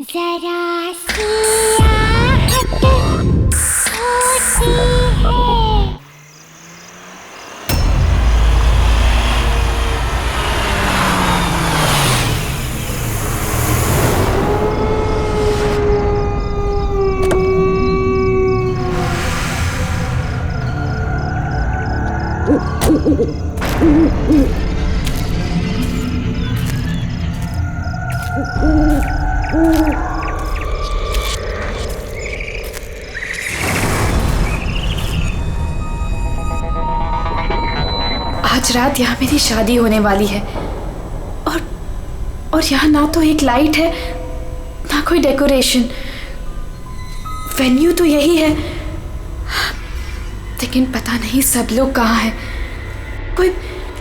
जरा सी आहट होती है। आज रात यहाँ मेरी शादी होने वाली है और यहाँ ना तो एक लाइट है ना कोई डेकोरेशन। वेन्यू तो यही है लेकिन पता नहीं सब लोग कहाँ हैं।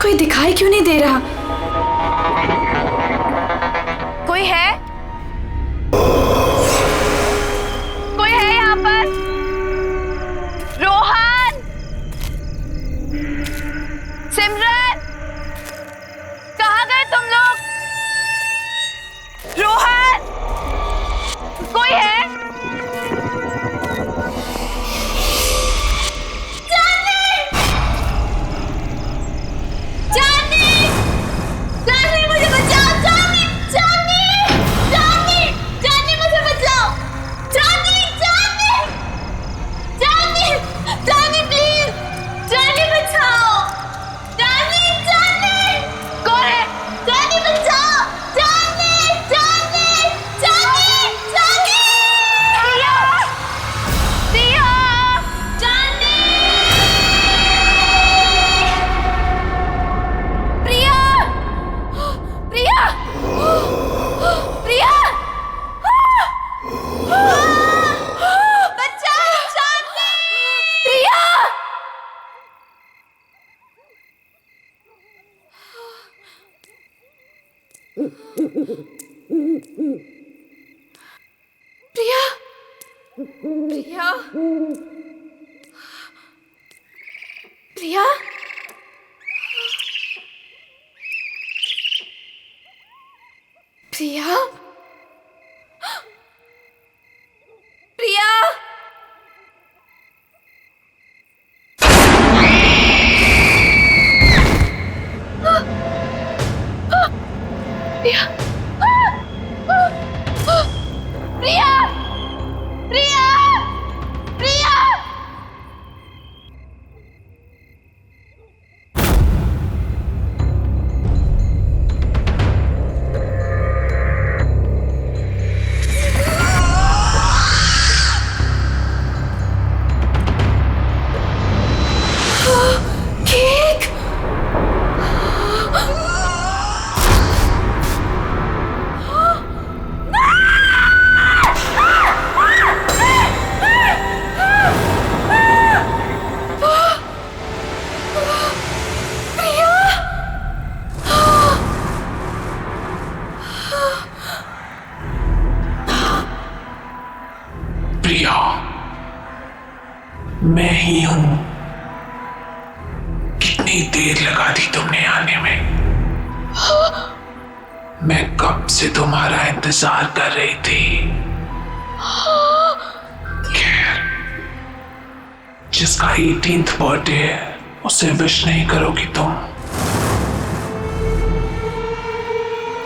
कोई दिखाई क्यों नहीं दे रहा? कोई है? कोई है यहाँ पर? रोहन, सिमरन, कहाँ गए तुम लोग? रोहन, कोई है? प्रिया, प्रिया, प्रिया, प्रिया, प्रिया, प्रिया, प्रिया, प्रिया, केक, प्रिया, मैं ही हूं। कितनी देर लगा दी तुमने आने में? मैं कब से तुम्हारा इंतजार कर रही थी। खैर, जिसका 18th बर्थडे है उसे विश नहीं करोगी तुम?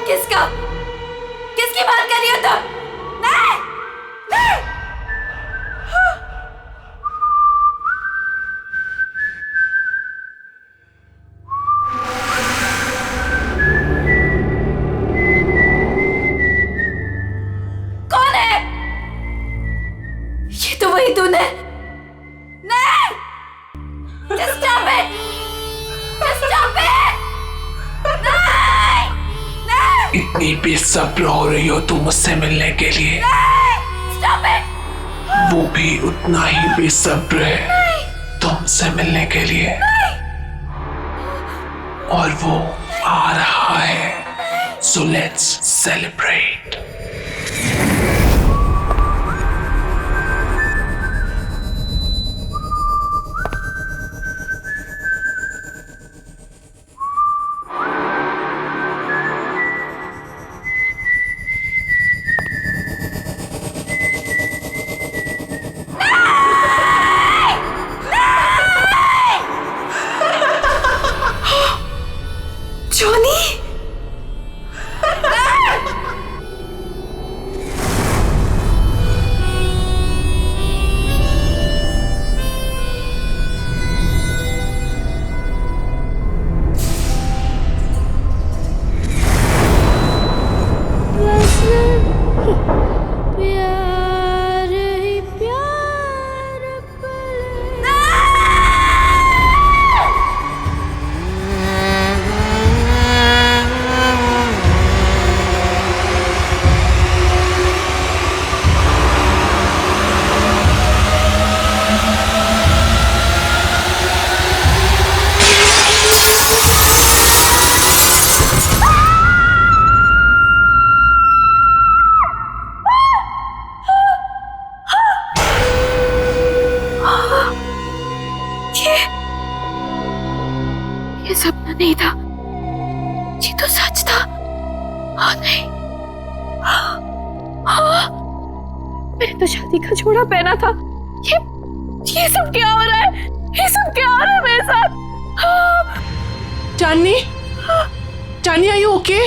किसकी बात कर रही हो तुम? नहीं, नहीं। कौन है? ये तो वही तूने। नहीं, just stop it, just stop it, नहीं, नहीं, इतनी बेसब्र हो रही हो तुम मुझसे मिलने के लिए? नहीं, stop it, वो भी उतना ही बेसब्र है तुमसे मिलने के लिए। और वो आ रहा है, so let's celebrate. नहीं था, ये तो सच था। हाँ नहीं, हाँ, मैंने तो शादी का जोड़ा पहना था। ये सब क्या हो रहा है? ये सब क्या हो रहा है मेरे साथ? हाँ, चांदनी, चांदनी आर यू ओके?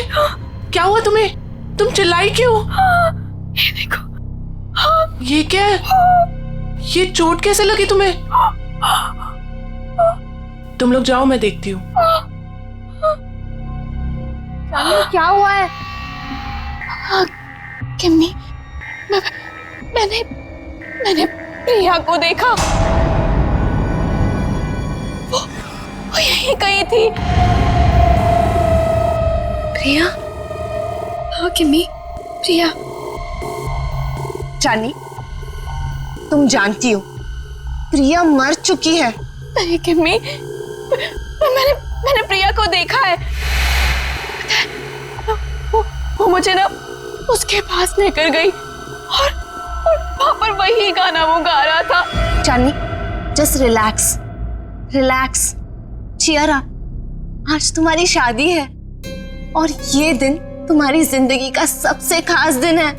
क्या हुआ तुम्हें? तुम चिल्लाई क्यों? ये देखो। ये क्या है? ये चोट कैसे लगी तुम्हें? तुम लोग जाओ, मैं देखती हूँ। क्या हुआ है? किम्मी, मैंने प्रिया को देखा। वो यहीं कहीं थी। प्रिया? हाँ किम्मी, प्रिया। चांदनी, तुम जानती हो प्रिया मर चुकी है। नहीं किम्मी, मैंने प्रिया को देखा है। पता है, वो मुझे ना उसके पास लेकर गई और वहां पर वही गाना वो गा रहा था। Chandni, just relax, relax, cheer up. आज तुम्हारी शादी है और ये दिन तुम्हारी जिंदगी का सबसे खास दिन है।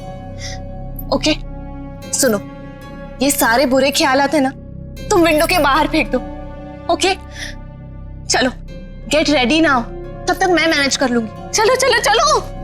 ओके, सुनो, ये सारे बुरे ख्यालात है ना, तुम विंडो के बाहर फेंक दो। ओके, चलो गेट रेडी नाउ, तब तक मैं मैनेज कर लूंगी। चलो चलो चलो।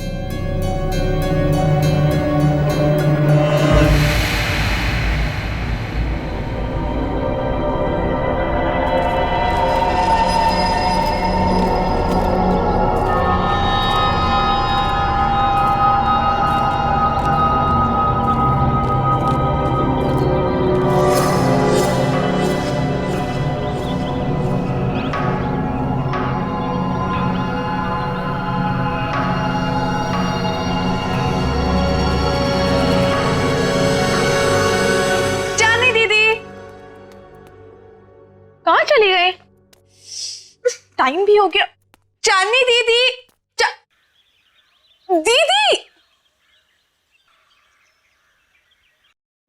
चली गई? टाइम भी हो गया। चांदनी दीदी, दीदी,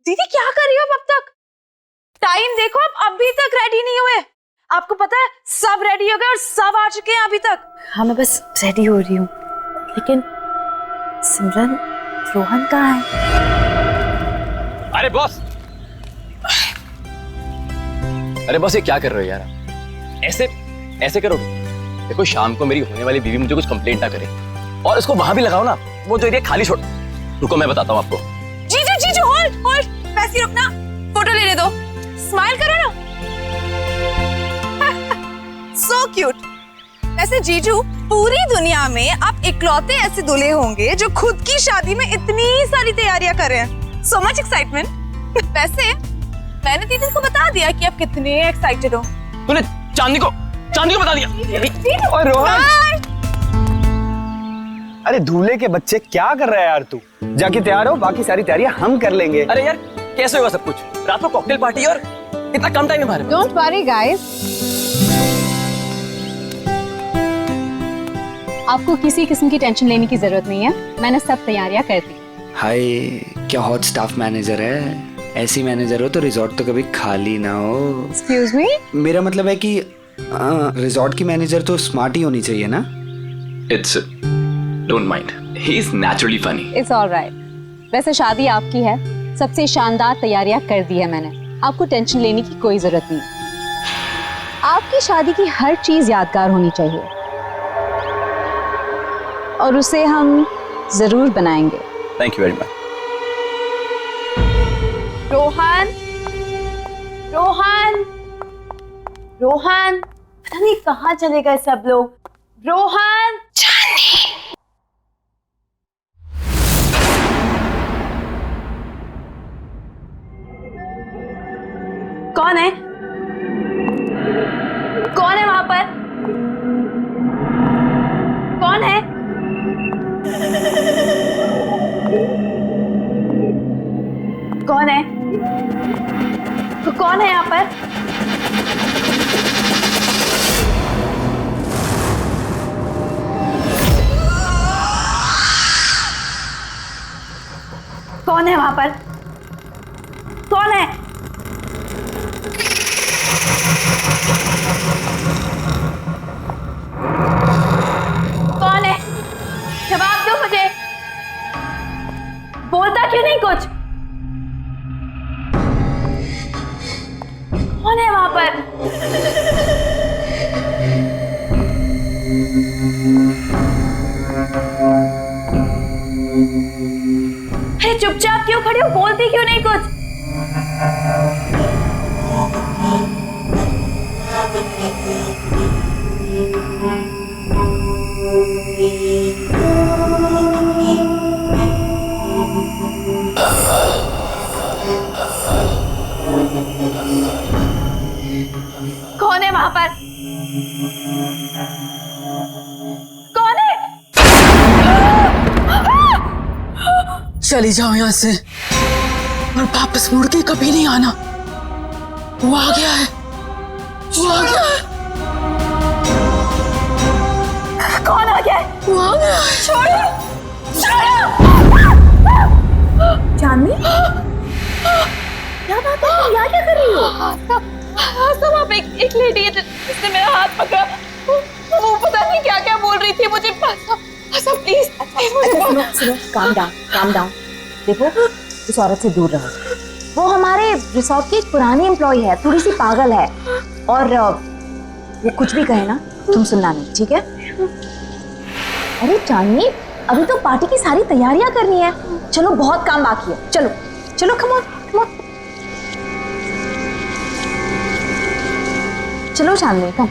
दीदी क्या कर रही हो अब तक? टाइम देखो, आप अभी तक रेडी नहीं हुए। आपको पता है सब रेडी हो गए और सब आ चुके हैं अभी तक। हाँ, मैं बस रेडी हो रही हूँ, लेकिन सिमरन, रोहन कहाँ है? अरे बॉस, अरे बॉस, ये क्या कर रहे हो यार? ऐसे करोगे? देखो, शाम को मेरी होने वाली बीवी मुझे कुछ कंप्लेंट ना करे, और इसको वहां भी लगाओ ना, वो जो एरिया खाली छोड़। रुको, मैं बताता हूँ आपको। जीजू, होल्ड, वैसे रुकना, फोटो लेने दो, स्माइल करो ना। So cute. वैसे जीजू, पूरी दुनिया में आप इकलौते ऐसे दूल्हे होंगे जो खुद की शादी में इतनी सारी तैयारियां कर रहे हैं। So much excitement. वैसे मैंने दीदी को बता दिया कि आप कितने एक्साइटेड हो। तूने चांदनी को बता दिया? और रोहन, अरे दूल्हे के बच्चे, क्या कर रहा है यार तू? जाके तैयार हो, बाकी सारी तैयारियां हम कर लेंगे। अरे यार, कैसे होगा सब कुछ? रात को कॉकटेल पार्टी और इतना कम टाइम में बाहर। डोंट वरी गाइस, आपको किसी किस्म की टेंशन लेने की जरूरत नहीं है, मैंने सब तैयारियां कर दी। हाय, क्या हॉट स्टाफ मैनेजर है? ऐसी मैनेजर हो तो रिजॉर्ट तो कभी खाली ना हो। एक्सक्यूज मी, मेरा मतलब है कि रिजॉर्ट की मैनेजर तो स्मार्ट ही होनी चाहिए ना। It's don't mind. He is naturally funny. It's alright. वैसे शादी आपकी है, सबसे शानदार तैयारियां कर दी है मैंने, आपको टेंशन लेने की कोई जरूरत नहीं। आपकी शादी की हर चीज यादगार होनी चाहिए और उसे हम जरूर बनाएंगे। Thank you very much. Rohan, पता नहीं कहाँ चले गए सब लोग। रोहन, कौन है? कौन है वहां पर? कौन है? कौन है? कौन है यहाँ पर? कौन है वहां पर? कौन है? दो मुझे। बोलता क्यों नहीं कुछ? कौन है वहां पर? अरे चुपचाप क्यों खड़े हो? बोलती क्यों नहीं कुछ? कौन है वहां पर? कौन है? चली जाओ यहाँ से और वापस मुड़ के कभी नहीं आना। वो आ गया है, वो आ गया है, कौन आ गया है? वो आ गया है। छोड़ो, छोड़ो। चांदनी, क्या बात है? तुम यहाँ क्या कर रही हो? सब आप एक लेडी है जिसने मेरा हाथ पकड़ा। वो पता नहीं क्या क्या बोल रही थी मुझे। सब प्लीज सुनो, काम डाउन। देखो, उस औरत से दूर रहो। वो हमारे रिसोर्ट की एक पुरानी एम्प्लॉय है, थोड़ी सी पागल है, और वो कुछ भी कहे ना तुम सुनना नहीं, ठीक है? अरे चांदनी, अभी तो पार्टी की सारी तैयारियां करनी है। चलो, बहुत काम बाकी है। चलो चलो, कम ऑन। चलो चांदनी, कम।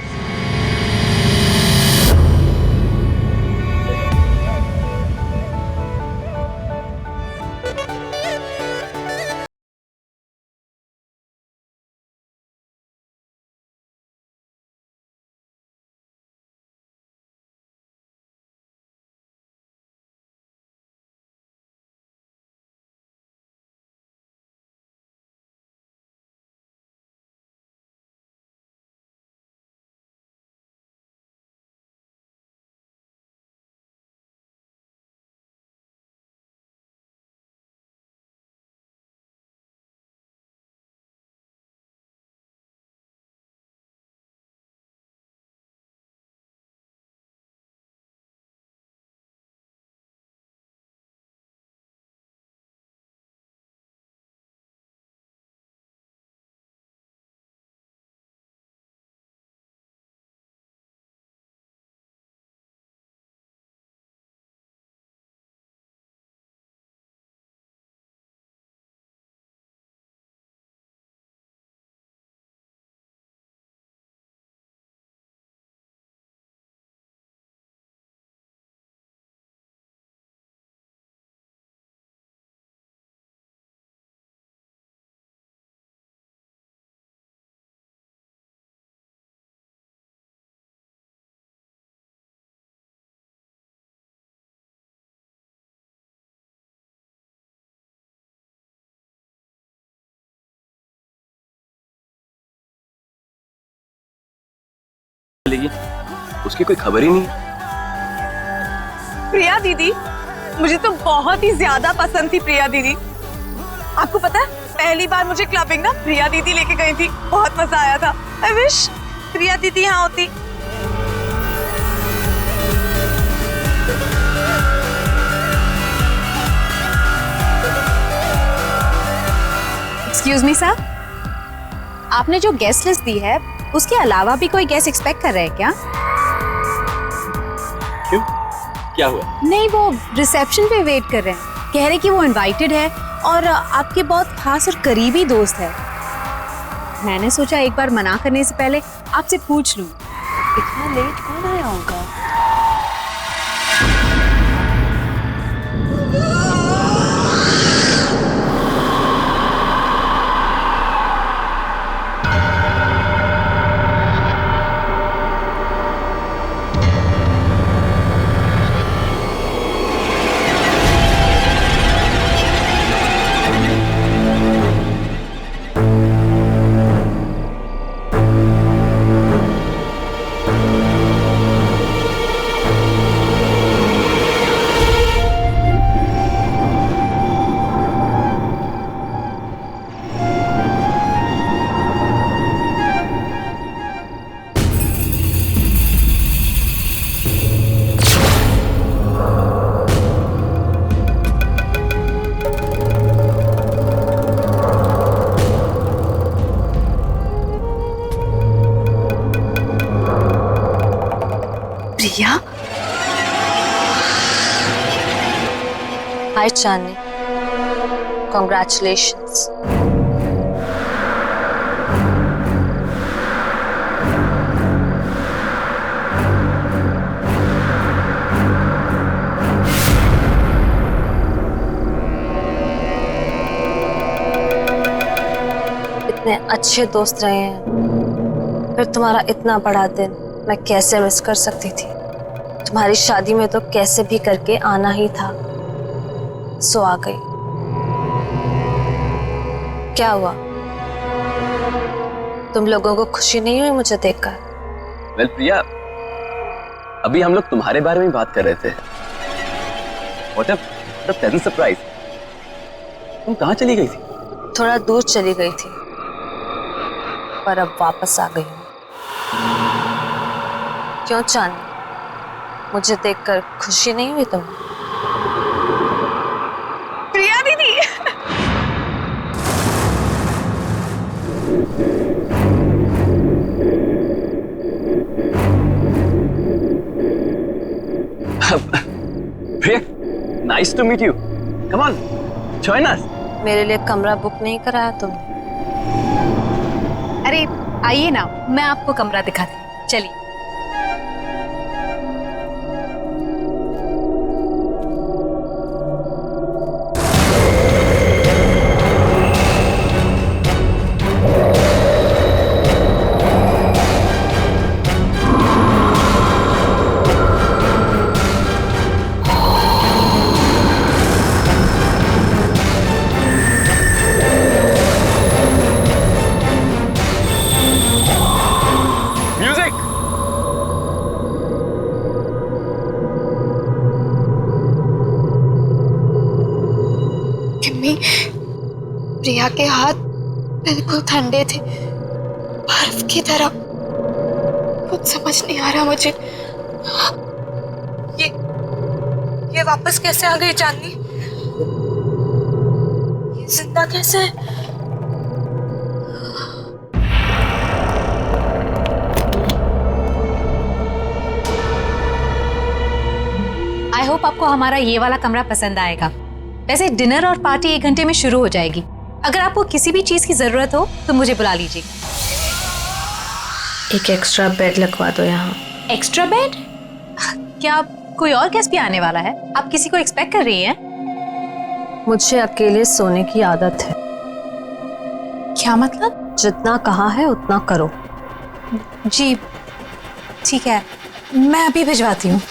उसकी कोई खबर ही नहीं। प्रिया दीदी, मुझे तो बहुत ही ज्यादा पसंद थी प्रिया दीदी। आपको पता है, पहली बार मुझे क्लबिंग ना प्रिया दीदी लेके गई थी, बहुत मजा आया था। आई विश प्रिया दीदी यहाँ होती। एक्सक्यूज मी सर, आपने जो गेस्ट लिस्ट दी है उसके अलावा भी कोई गेस्ट एक्सपेक्ट कर रहे हैं क्या? क्यों, क्या हुआ? नहीं, वो रिसेप्शन पे वेट कर रहे हैं। कह रहे कि वो इनवाइटेड है और आपके बहुत खास और करीबी दोस्त है। मैंने सोचा एक बार मना करने से पहले आपसे पूछ लूं। इतना लेट कौन आया होगा? हाय चांदनी, कॉन्ग्रेचुलेशंस। इतने अच्छे दोस्त रहे हैं, फिर तुम्हारा इतना बड़ा दिन मैं कैसे मिस कर सकती थी। तुम्हारी शादी में तो कैसे भी करके आना ही था, सो आ गई। क्या हुआ, तुम लोगों को खुशी नहीं हुई मुझे देखकर? वेल प्रिया, अभी हम लोग तुम्हारे बारे में बात कर रहे थे। What a pleasant surprise। तुम कहाँ चली गई थी? थोड़ा दूर चली गई थी, पर अब वापस आ गई हूँ। क्यों चांदनी, मुझे देखकर खुशी नहीं हुई तुम्हें? प्रिया दीदी। Priya, nice to meet you. Come on, join us. मेरे लिए कमरा बुक नहीं कराया तुमने? अरे आइए ना, मैं आपको कमरा दिखाती हूँ, चलिए। प्रिया के हाथ बिल्कुल ठंडे थे, बर्फ की तरह। कुछ समझ नहीं आ रहा मुझे। ये वापस कैसे आ गई चांदनी? ये जिंदा कैसे है? आई होप आपको हमारा ये वाला कमरा पसंद आएगा। वैसे डिनर और पार्टी 1 घंटे में शुरू हो जाएगी। अगर आपको किसी भी चीज की जरूरत हो तो मुझे बुला लीजिए। एक एक्स्ट्रा बेड लगवा दो यहाँ। Extra bed? क्या कोई और गेस्ट भी आने वाला है? आप किसी को एक्सपेक्ट कर रही हैं? मुझे अकेले सोने की आदत है। क्या मतलब? जितना कहा है उतना करो। जी ठीक है, मैं अभी भिजवाती हूँ।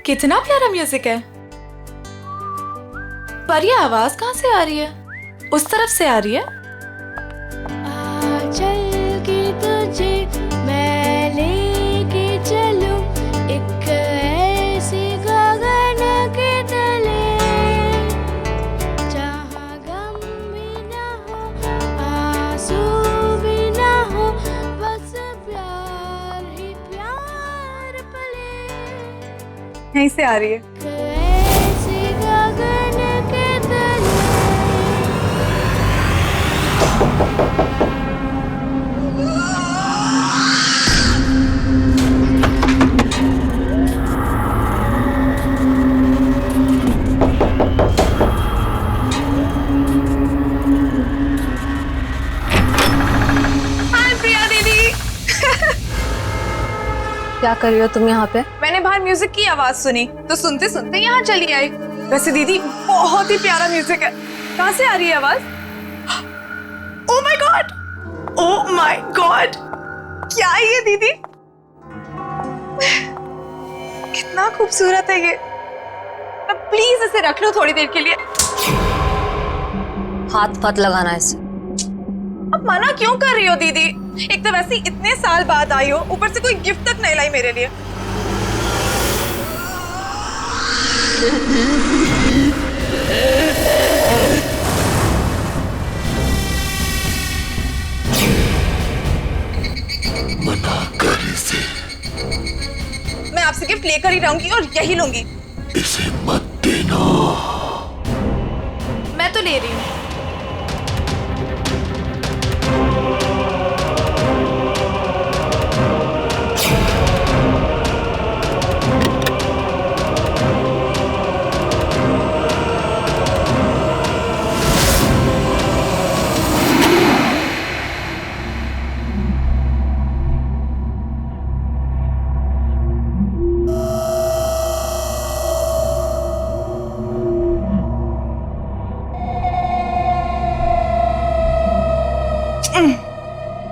कितना प्यारा म्यूजिक है। पर ये आवाज कहाँ से आ रही है? उस तरफ से आ रही है। आ चल तुझे मैं लेके चलूं एक ऐसी गगन के तले जहाँ गम भी ना हो आंसू भी ना हो बस प्यार ही प्यार पले यहीं से आ रही है। ऐसी गगन के तले हाय प्रिया दीदी। क्या कर रही हो तुम यहाँ पे? मैंने बाहर म्यूजिक की आवाज सुनी तो सुनते सुनते यहाँ चली आई। वैसे दीदी बहुत ही प्यारा म्यूजिक है। कहाँ से आ रही है आवाज? Oh my God, oh my God, क्या है ये दीदी? कितना खूबसूरत है ये। अब प्लीज इसे रख लो थोड़ी देर के लिए। हाथ मत लगाना इसे। अब मना क्यों कर रही हो दीदी? एक तो वैसे इतने साल बाद आई हो, ऊपर से कोई गिफ्ट तक नहीं लाई मेरे लिए। मना कर इसे, मैं आपसे गिफ्ट लेकर ही रहूंगी और यही लूंगी। इसे मत देना। मैं तो ले रही हूँ।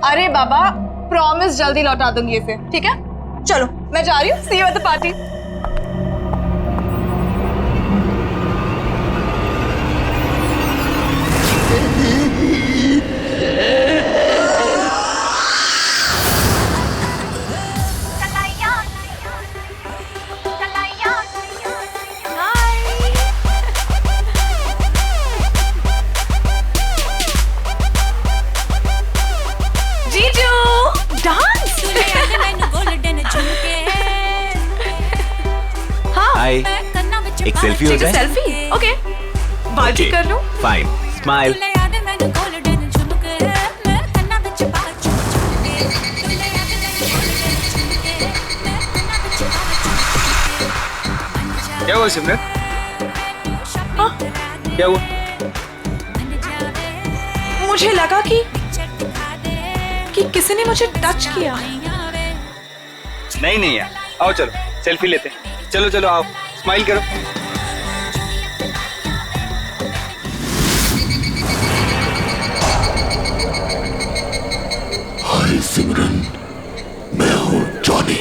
अरे बाबा, प्रॉमिस जल्दी लौटा दूंगी इसे, ठीक है? चलो मैं जा रही हूँ। सी यू एट द पार्टी। हाय, एक सेल्फी हो जाए? सेल्फी? ओके, बाजी कर लूं? Fine, smile. क्या हुआ सिमरन? क्या हुआ? मुझे लगा कि किसी ने मुझे टच किया। नहीं यार, आओ चलो सेल्फी लेते हैं। चलो चलो आओ, स्माइल करो। हाय सिमरन, मैं हूँ जॉनी।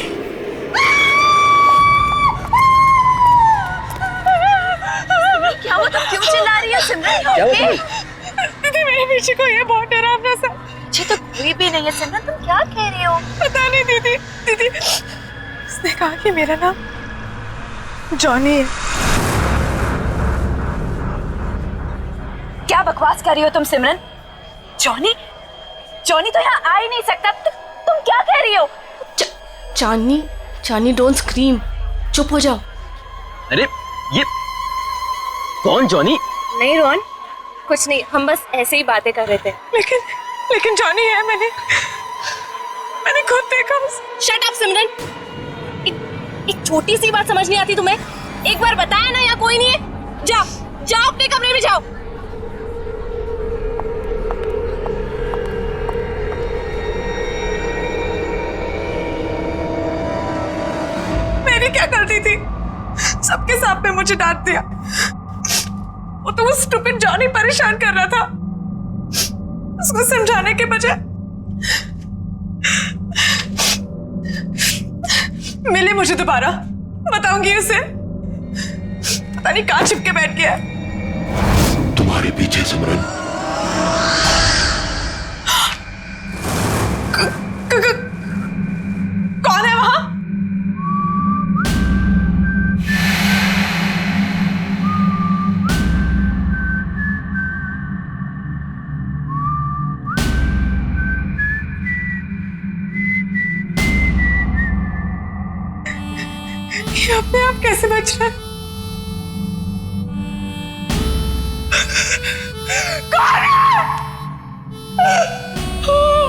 क्या हुआ? तुम क्यों चिल्ला रही हो सिमरन? क्या हुआ? दीदी मेरे पीछे कोई है, बहुत डरावना सा। मुझे तो कोई भी नहीं है सिमरन, तुम क्या कह रही हो? पता नहीं दीदी उसने कहा कि मेरा नाम जॉनी है। क्या बकवास कर रही हो तुम सिमरन? जॉनी तो यहाँ आ ही नहीं सकता। तुम क्या कह रही हो? चानी डोंट स्क्रीम, चुप हो जाओ। अरे ये कौन जॉनी? नहीं रोहन, कुछ नहीं, हम बस ऐसे ही बातें कर रहे थे। लेकिन जॉनी है, मैंने खुद देखा। शट अप सिमरन, एक छोटी सी बात समझ नहीं आती तुम्हें? एक बार बताया ना यहाँ कोई नहीं है। जाओ अपने कमरे में जाओ। मेरी क्या गलती थी? सबके सामने मुझे डांट दिया। वो तो वो स्टूपिड जॉनी परेशान कर रहा था। उसको समझाने के बजाय मिले मुझे दोबारा। बताऊंगी उसे, पता नहीं कहाँ छिपके बैठ गया। तुम्हारे पीछे सिमरन। ये अपने आप कैसे बच रहा है? कौन है? कौन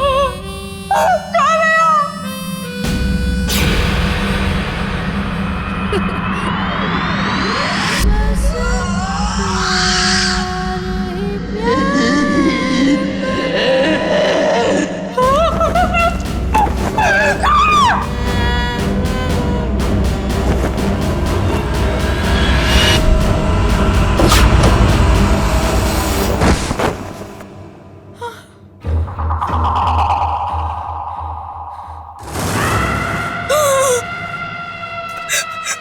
है?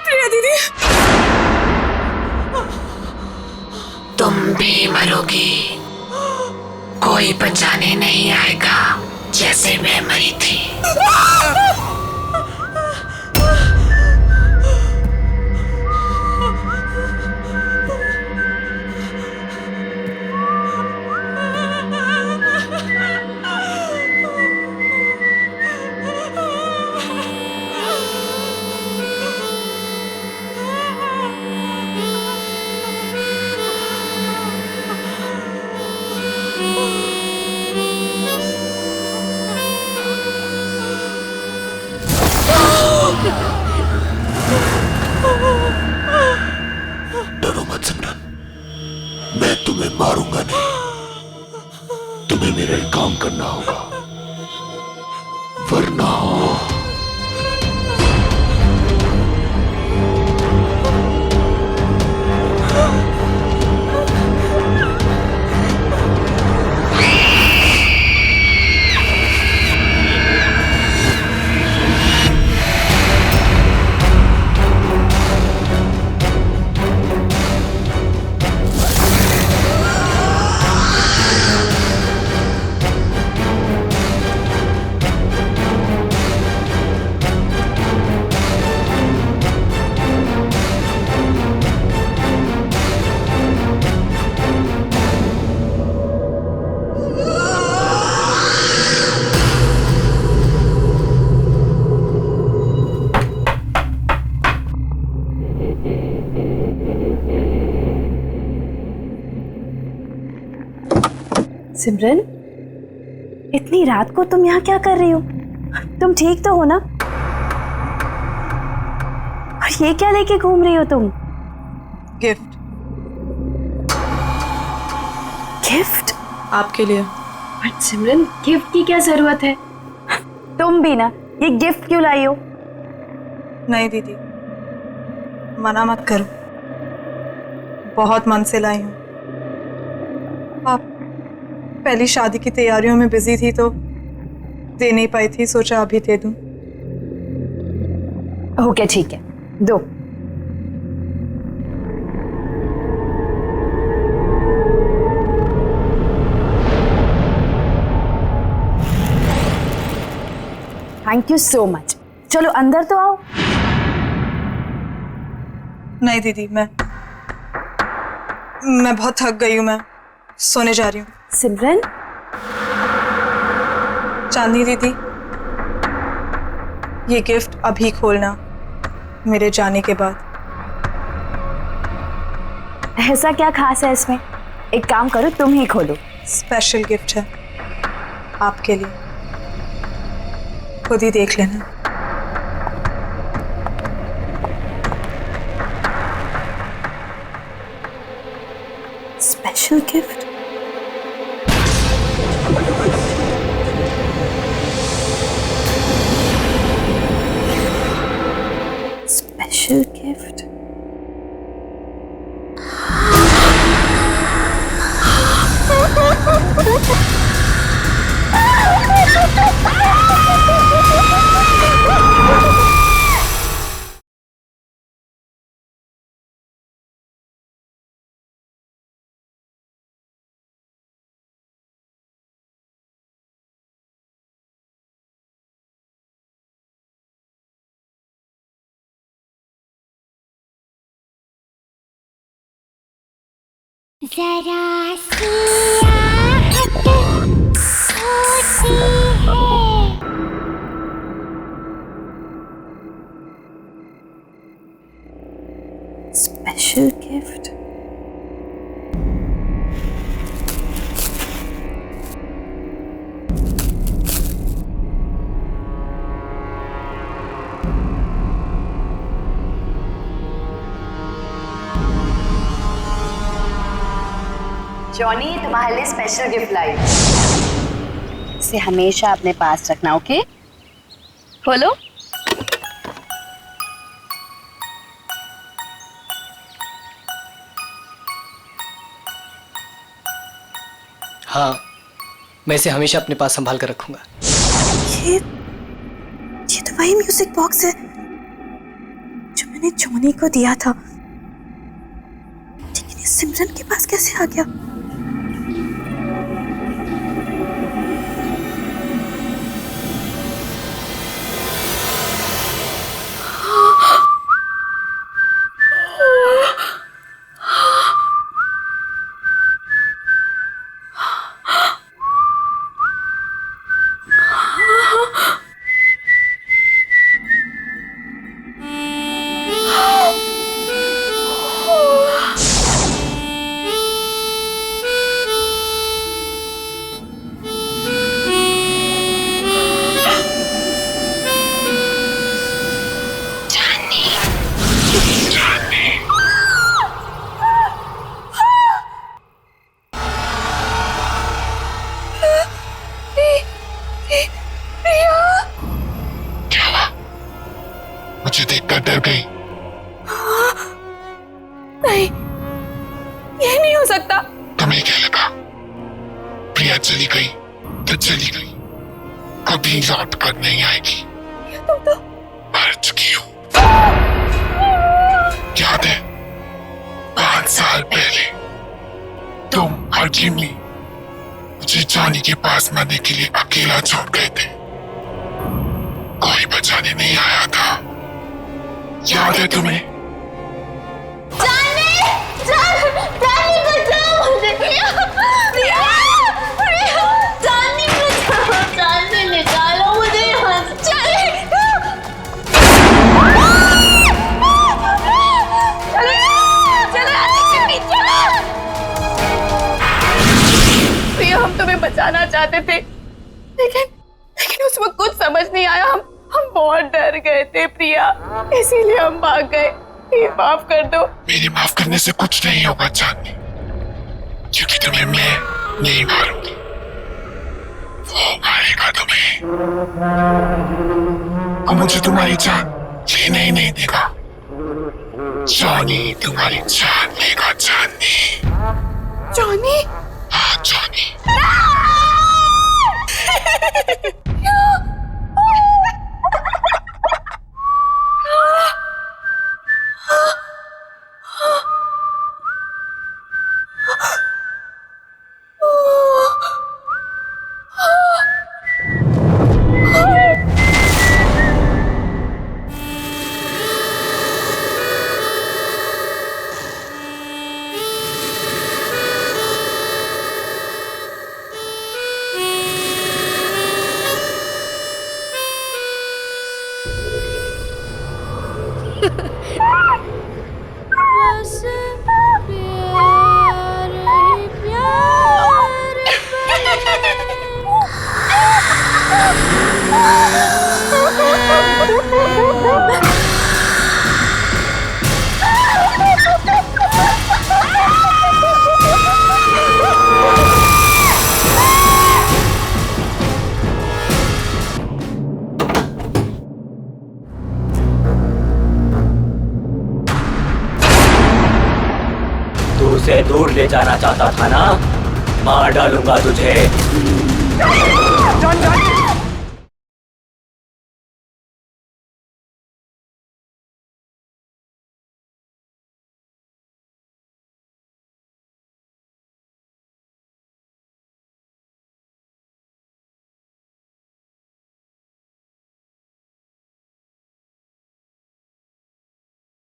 प्रिया दीदी, तुम भी मरोगी, कोई बचाने नहीं आएगा जैसे मैं मरी थी। डरो मत सिमरन, मैं तुम्हें मारूंगा नहीं। तुम्हें मेरा एक काम करना होगा, वरना सिमरन, इतनी रात को तुम यहाँ क्या कर रही हो? तुम ठीक तो हो ना? और ये क्या लेके घूम रही हो तुम? गिफ्ट। गिफ्ट? आपके लिए। बट सिमरन, गिफ्ट की क्या जरूरत है? तुम भी ना, ये गिफ्ट क्यों लाई हो? नहीं दीदी, मना मत करो, बहुत मन से लाई हूँ। आप पहली शादी की तैयारियों में बिजी थी तो दे नहीं पाई थी, सोचा अभी दे दूं। ओके ठीक है, दो। Thank you so much. चलो अंदर तो आओ। नहीं दीदी, मैं बहुत थक गई हूँ, मैं सोने जा रही हूँ। सिमरन, चांदनी दीदी, ये गिफ्ट अभी खोलना, मेरे जाने के बाद। ऐसा क्या खास है इसमें? एक काम करो, तुम ही खोलो। स्पेशल गिफ्ट है आपके लिए, खुद ही देख लेना। Special gift? Special gift? जरा सी आहट होती है। special gift. जॉनी, तुम्हारे लिए स्पेशल गिफ्ट लाई। इसे हमेशा अपने पास रखना, ओके? खोलो। हाँ, मैं इसे हमेशा अपने पास संभाल कर रखूंगा। ये तो वही म्यूजिक बॉक्स है जो मैंने जॉनी को दिया था, लेकिन ये सिमरन के पास कैसे आ गया? मुझे देखकर डर गई। नहीं, ये नहीं हो सकता। तुम्हें क्या लगा प्रिया चली गई तो चली गई, कभी लौट कर नहीं आएगी। तुम तो मर चुकी हो। याद है 5 साल पहले तुम और जिमी मुझे जॉनी के पास मरने के लिए अकेला छोड़ गए थे, कोई बचाने नहीं आया था। याद है तुम्हें? निकालो मुझे यहाँ से। प्रिया, हम तुम्हें बचाना चाहते थे, लेकिन उस वक्त कुछ समझ नहीं आया। हम बहुत डर गए थे प्रिया, इसीलिए हम भाग गए। ये माफ कर दो। मेरे माफ करने से कुछ नहीं होगा चांदनी, क्योंकि तुम्हें मैं नहीं मारूंगी, वो मारेगा तुम्हें। और मुझे तुम्हारी जान लेने ही नहीं देगा। जॉनी तुम्हारी जान लेगा चांदनी। जॉनी? हाँ जॉनी। बस प्यार ही प्यार तू उसे दूर ले जाना चाहता था ना, मार डालूंगा तुझे।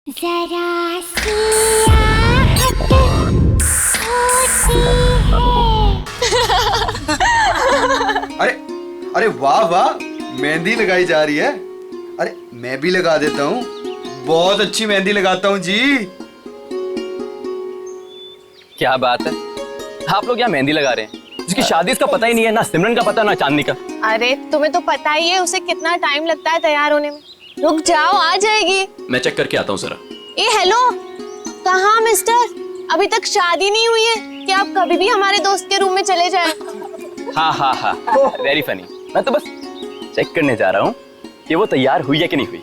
जरा सी आहट होती है। अरे अरे वाह वाह, मेहंदी लगाई जा रही है। अरे मैं भी लगा देता हूँ, बहुत अच्छी मेहंदी लगाता हूँ जी। क्या बात है, आप लोग यहाँ मेहंदी लगा रहे हैं? जिसकी शादी इसका पता ही नहीं है, ना सिमरन का पता ना चांदनी का। अरे तुम्हें तो पता ही है उसे कितना टाइम लगता है तैयार होने में। रुक जाओ, आ जाएगी। मैं चेक करके आता हूँ जरा। ए हेलो, कहाँ मिस्टर? अभी तक शादी नहीं हुई है कि आप कभी भी हमारे दोस्त के रूम में चले जाएं? हाँ हाँ हाँ, वेरी फनी। मैं तो बस चेक करने जा रहा हूँ कि वो तैयार हुई है कि नहीं हुई।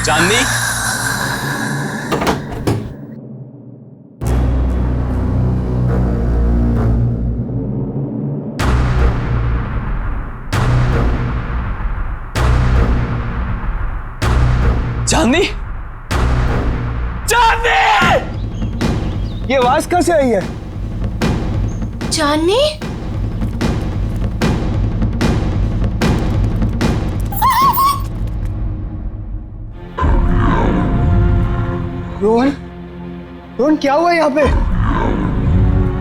चांदनी, चांदनी, चांदनी! ये आवाज कहाँ से आई है? चांदनी? रोहन, रोहन क्या हुआ यहाँ पे?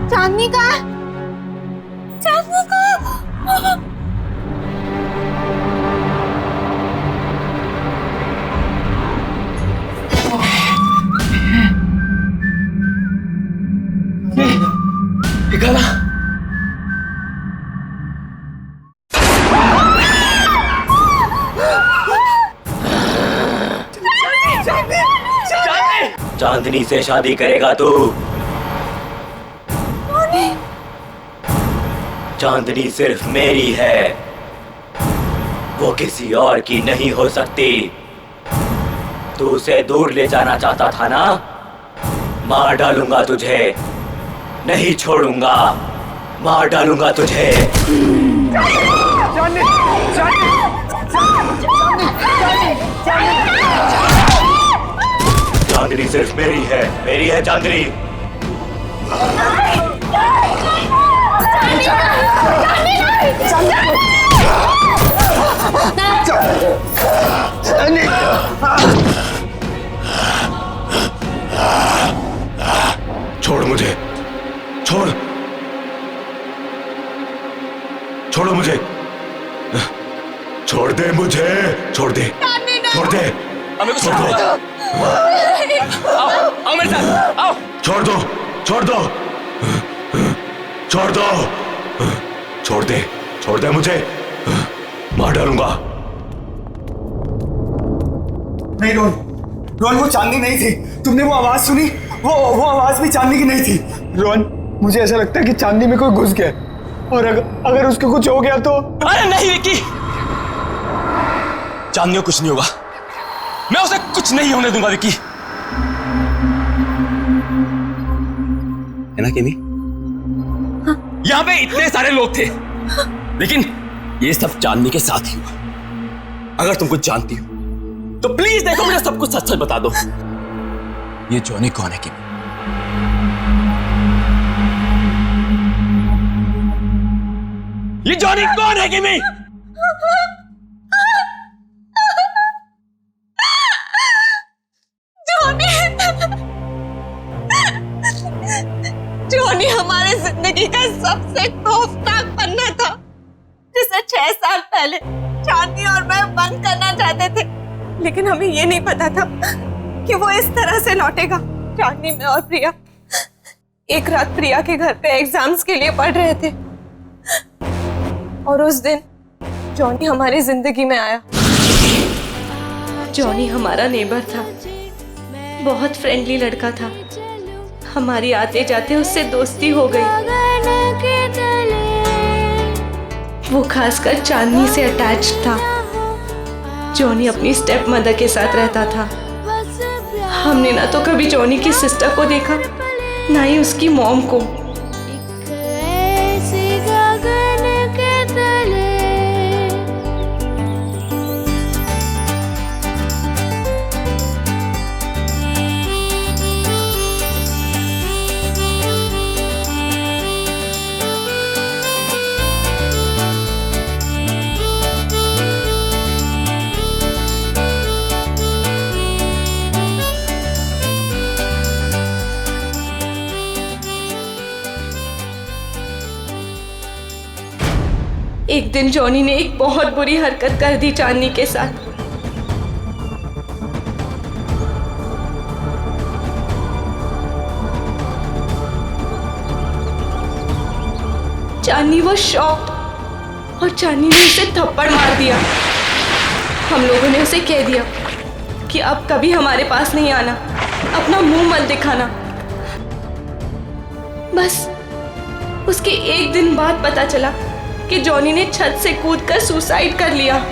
चांदनी का? चांदनी का? निकाला। चांदनी से शादी करेगा तू? चांदनी सिर्फ मेरी है, वो किसी और की नहीं हो सकती। तू उसे दूर ले जाना चाहता था ना? मार डालूंगा तुझे, नहीं छोड़ूंगा, मार डालूंगा तुझे। चांदनी सिर्फ मेरी है चांदनी। छोड़ मुझे, छोड़, छोड़ो मुझे, छोड़ दे मुझे, छोड़ दे, छोड़ दे, छोड़ दो, आओ मेरे साथ, आओ। छोड़ दो, छोड़ दो, छोड़ दो, छोड़ दे, छोड़ दे मुझे, मार डालूंगा। नहीं रोहन, रोहन वो चांदनी नहीं थी। तुमने वो आवाज सुनी? वो आवाज भी चांदनी की नहीं थी। रोहन, मुझे ऐसा लगता है कि चांदनी में कोई घुस गया, और अगर उसको कुछ हो गया तो। अरे नहीं विक्की, चांदनी को कुछ नहीं होगा, मैं उसे कुछ नहीं होने दूंगा विक्की। है ना किमी? यहाँ पे इतने सारे लोग थे, लेकिन ये सब चांदनी के साथ ही हुआ। अगर तुम कुछ जानती हो तो प्लीज देखो, मुझे सब कुछ सच सच बता दो। ये जॉनी कौन है किमी? ये जॉनी कौन है किमी? जॉनी हमारे जिंदगी का सबसे खौफनाक पन्ना था, जिसे 6 साल पहले चांदनी और मैं बंद करना चाहते थे, लेकिन हमें ये नहीं पता था कि वो इस तरह से लौटेगा। चांदनी, मैं और प्रिया एक रात प्रिया के घर पे एग्जाम्स के लिए पढ़ रहे थे, और उस दिन जॉनी हमारी जिंदगी में आया। जॉनी हमारा नेबर था, बहुत फ्रेंडली लड़का था। हमारी आते जाते उससे दोस्ती हो गई। वो खासकर चांदनी से अटैच था। जॉनी अपनी स्टेप मदर के साथ रहता था। हमने ना तो कभी जॉनी की सिस्टर को देखा, ना ही उसकी मॉम को। एक दिन जॉनी ने एक बहुत बुरी हरकत कर दी चांदनी के साथ। चांदनी वो शॉक्ड और चांदनी ने उसे थप्पड़ मार दिया। हम लोगों ने उसे कह दिया कि अब कभी हमारे पास नहीं आना, अपना मुंह मत दिखाना। बस उसके एक दिन बाद पता चला कि जॉनी ने छत से कूदकर सुसाइड कर लिया।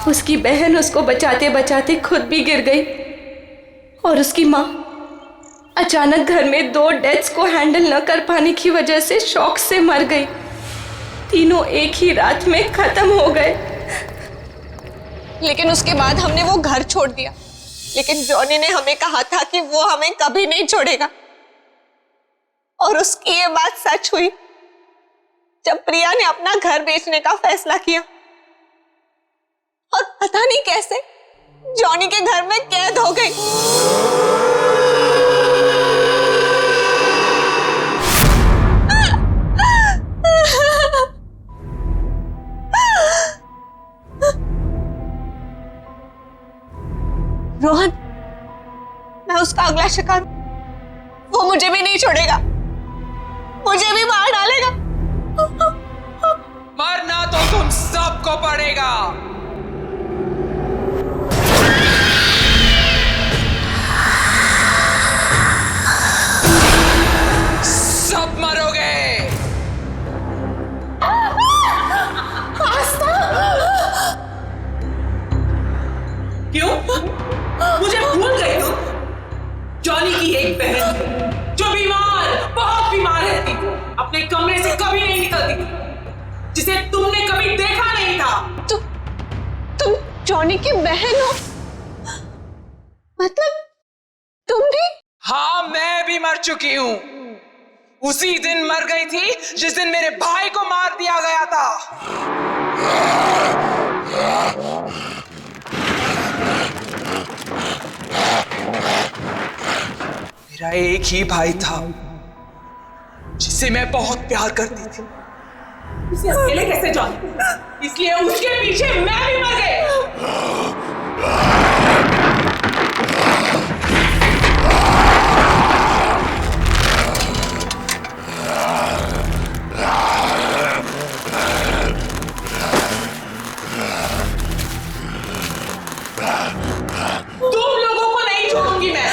उसकी बहन उसको बचाते बचाते खुद भी गिर गई और उसकी माँ अचानक घर में 2 डेथ्स को हैंडल न कर पाने की वजह से शॉक से मर गई। तीनों एक ही रात में खत्म हो गए। लेकिन उसके बाद हमने वो घर छोड़ दिया, लेकिन जॉनी ने हमें कहा था कि वो हमें कभी नहीं छोड़ेगा। और उसकी ये बात सच हुई जब प्रिया ने अपना घर बेचने का फैसला किया और पता नहीं कैसे जॉनी के घर में कैद हो गई। रोहन, मैं उसका अगला शिकार, वो मुझे भी नहीं छोड़ेगा, मुझे भी मार डालेगा। मरना तो तुम सबको पड़ेगा। सब मरोगे। क्यों? मुझे भूल गई तुम? जॉनी की एक बहन जो बीमार, बहुत बीमार रहती, अपने कमरे से कभी नहीं निकलती, जिसे तुमने कभी देखा नहीं था। तुम जॉनी की बहन हो? मतलब तुम भी? हाँ, मैं भी मर चुकी हूँ। उसी दिन मर गई थी जिस दिन मेरे भाई को मार दिया गया था। मेरा एक ही भाई था जिसे मैं बहुत प्यार करती थी। उसे अकेले कैसे जाऊं? इसलिए उसके पीछे मैं भी मर गई। तुम लोगों को नहीं छोड़ूंगी मैं।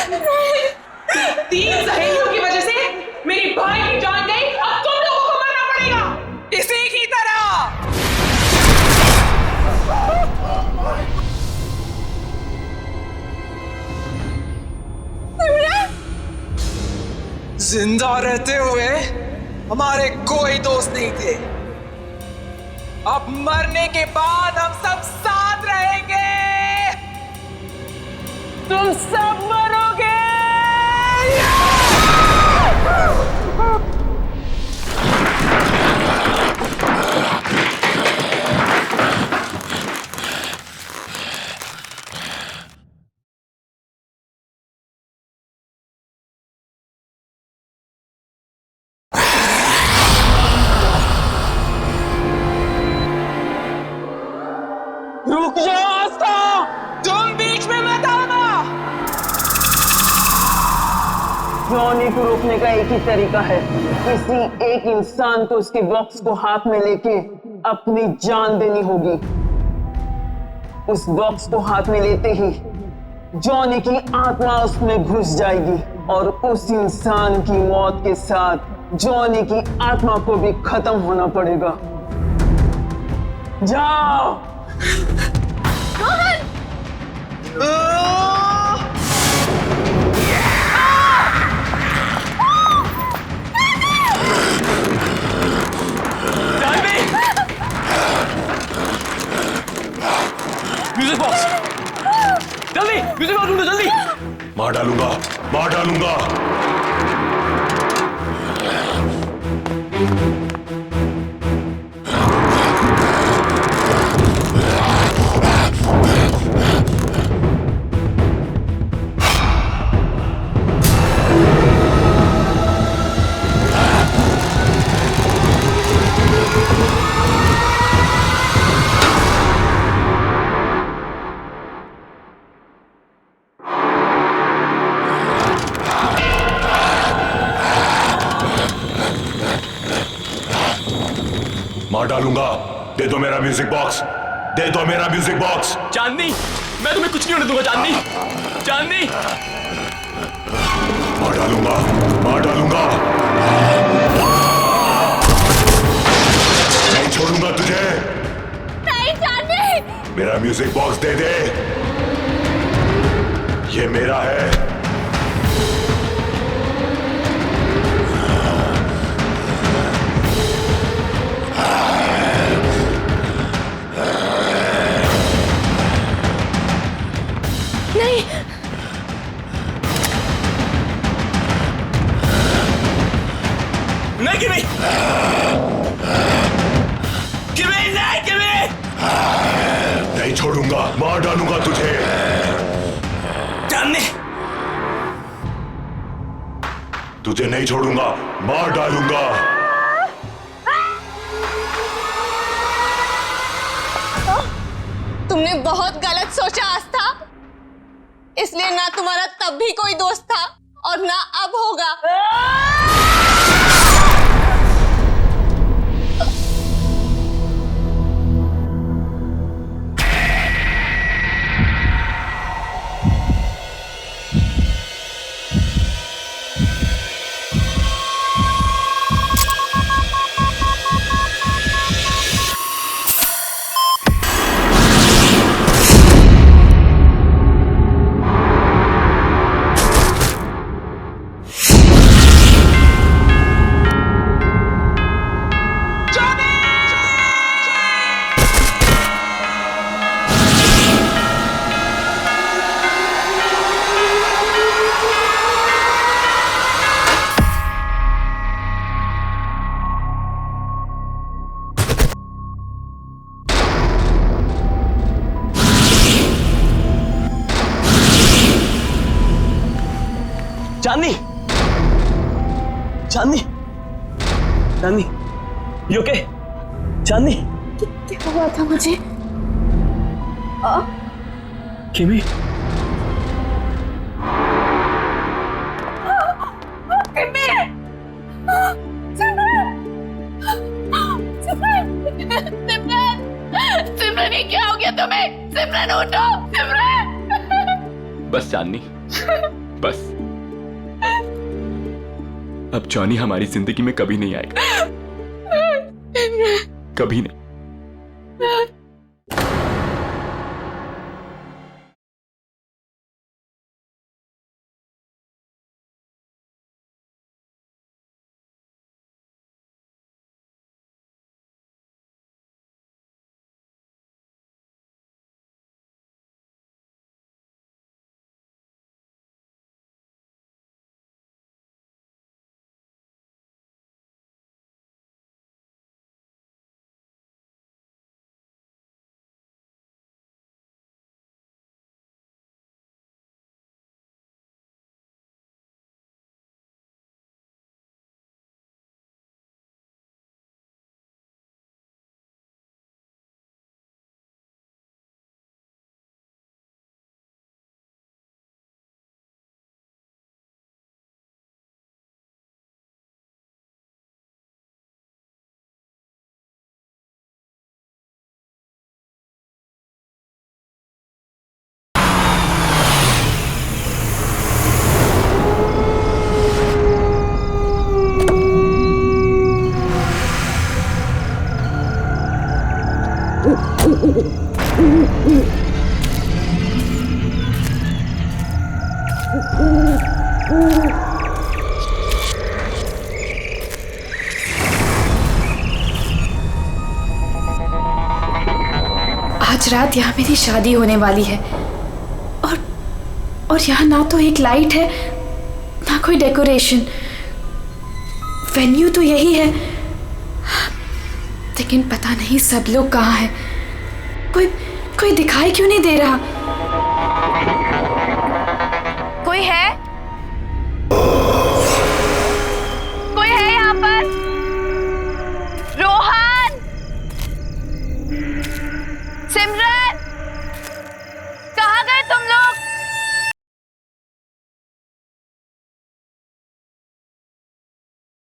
3 सहेलियों की वजह से मेरी भाई की जान गई, अब तुम लोगों को मरना पड़ेगा इसी की तरह। जिंदा रहते हुए हमारे कोई दोस्त नहीं थे, अब मरने के बाद हम सब साथ रहेंगे। तुम सब मरोगे। रुक जाओ आस्था, तुम बीच में मत आना। जॉनी को रोकने का एक ही तरीका है, किसी एक इंसान को उसके बॉक्स को हाथ में लेके अपनी जान देनी होगी। उस बॉक्स को हाथ में लेते ही जॉनी की आत्मा उसमें घुस जाएगी और उस इंसान की मौत के साथ जॉनी की आत्मा को भी खत्म होना पड़ेगा। जाओ। म्यूजिक बॉक्स, जल्दी म्यूजिक बॉक्स ढूंढो जल्दी। मार डालूंगा, मार डालूंगा। मेरा म्यूजिक बॉक्स, दे दो मेरा म्यूजिक बॉक्स। चांदनी, मैं तुम्हें कुछ नहीं होने दूंगा चांदनी। चांदनी, मार डालूंगा, मार डालूंगा, नहीं छोड़ूंगा तुझे। नहीं चांदनी। मेरा म्यूजिक बॉक्स दे दे, ये मेरा है। नहीं, नहीं किमी, किमी नहीं, किमी नहीं छोड़ूंगा, मार डालूंगा तुझे। चांदनी, तुझे नहीं छोड़ूंगा, मार डालूंगा। तुमने बहुत गलत सोचा आस्था, इसलिए ना तुम्हारा तब भी कोई दोस्त था और ना अब होगा। चांदनी, चांदनी, चांदनी, यू ओके? चांदनी, क्या हुआ था मुझे? किमी, सिमरन, ये क्या हो गया तुम्हें? सिमरन उठो, सिमरन। बस चांदनी, बस। अब जॉनी हमारी जिंदगी में कभी नहीं आएगा, कभी नहीं। आज रात यहाँ मेरी शादी होने वाली है और यहाँ ना तो एक लाइट है ना कोई डेकोरेशन। वेन्यू तो यही है, लेकिन पता नहीं सब लोग कहाँ हैं। कोई दिखाई क्यों नहीं दे रहा? कोई है? कोई है यहाँ पर? रोहन, सिमरन,